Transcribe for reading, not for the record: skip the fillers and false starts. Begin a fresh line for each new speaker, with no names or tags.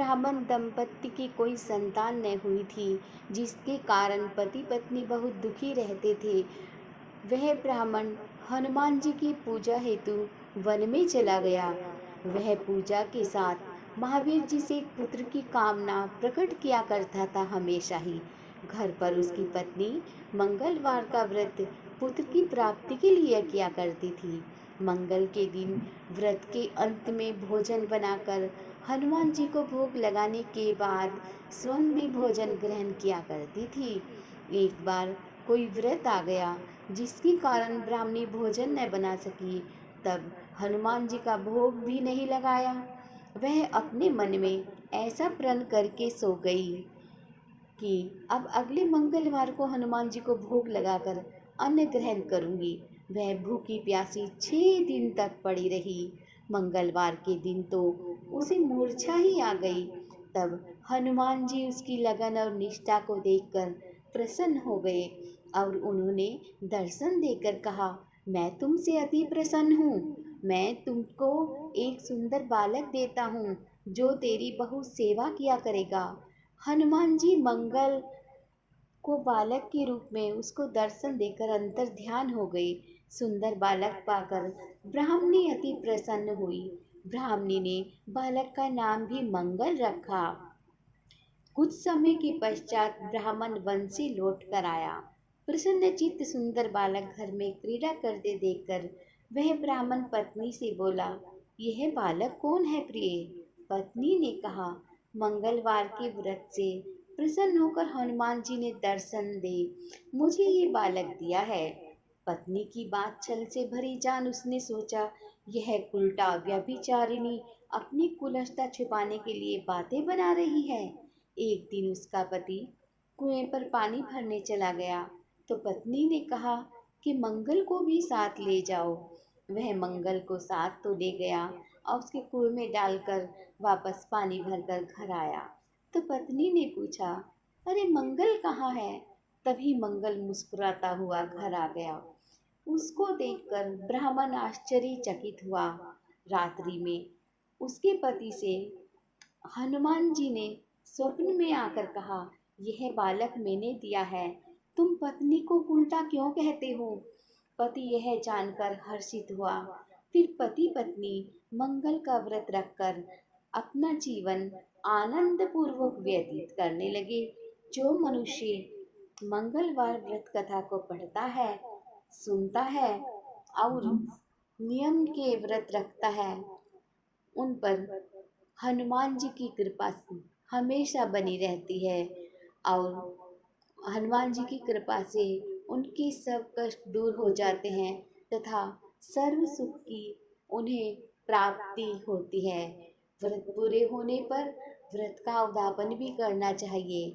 ब्राह्मण दंपत्ति की कोई संतान न हुई थी, जिसके कारण पति पत्नी बहुत दुखी रहते थे। वह ब्राह्मण हनुमान जी की पूजा हेतु वन में चला गया। वह पूजा के साथ महावीर जी से एक पुत्र की कामना प्रकट किया करता था। हमेशा ही घर पर उसकी पत्नी मंगलवार का व्रत पुत्र की प्राप्ति के लिए किया करती थी। मंगल के दिन व्रत के अंत में भोजन बनाकर हनुमान जी को भोग लगाने के बाद स्वयं भी भोजन ग्रहण किया करती थी। एक बार कोई व्रत आ गया जिसके कारण ब्राह्मणी भोजन न बना सकी। तब हनुमान जी का भोग भी नहीं लगाया। वह अपने मन में ऐसा प्रण करके सो गई कि अब अगले मंगलवार को हनुमान जी को भोग लगाकर अन्न ग्रहण करूंगी। वह भूखी प्यासी 6 दिन तक पड़ी रही। मंगलवार के दिन तो उसे मूर्छा ही आ गई। तब हनुमान जी उसकी लगन और निष्ठा को देखकर प्रसन्न हो गए और उन्होंने दर्शन देकर कहा, मैं तुमसे अति प्रसन्न हूँ। मैं तुमको एक सुंदर बालक देता हूँ जो तेरी बहुत सेवा किया करेगा। हनुमान जी मंगल को बालक के रूप में उसको दर्शन देकर अंतर ध्यान हो गई। सुंदर बालक पाकर ब्राह्मणी अति प्रसन्न हुई। ब्राह्मणी ने बालक का नाम भी मंगल रखा। कुछ समय के पश्चात ब्राह्मण वन से लौट कर आया। प्रसन्नचित्त सुंदर बालक घर में क्रीड़ा करते देखकर वह ब्राह्मण पत्नी से बोला, यह बालक कौन है प्रिय? पत्नी ने कहा, मंगलवार के व्रत से प्रसन्न होकर हनुमान जी ने दर्शन दे मुझे ये बालक दिया है। पत्नी की बात छल से भरी जान उसने सोचा, यह उल्टा व्यभिचारिणी अपनी कुलस्थता छुपाने के लिए बातें बना रही है। एक दिन उसका पति कुएं पर पानी भरने चला गया तो पत्नी ने कहा कि मंगल को भी साथ ले जाओ। वह मंगल को साथ तो ले गया और उसके कुएं में डालकर वापस पानी भरकर घर आया। तो पत्नी ने पूछा, अरे मंगल कहाँ है? तभी मंगल मुस्कुराता हुआ घर आ गया। उसको देखकर ब्राह्मण आश्चर्यचकित हुआ। रात्रि में उसके पति से हनुमान जी ने स्वप्न में आकर कहा, यह बालक मैंने दिया है, तुम पत्नी को उल्टा क्यों कहते हो? पति यह जानकर हर्षित हुआ। फिर पति पत्नी मंगल का व्रत रखकर अपना जीवन आनंद पूर्वक व्यतीत करने लगे। जो मनुष्य मंगलवार व्रत कथा को पढ़ता है, सुनता है और नियम के व्रत रखता है, उन पर हनुमान जी की कृपा हमेशा बनी रहती है और हनुमान जी की कृपा से उनके सब कष्ट दूर हो जाते हैं तथा सर्व सुख की उन्हें प्राप्ति होती है। व्रत पूरे होने पर व्रत का उद्यापन भी करना चाहिए।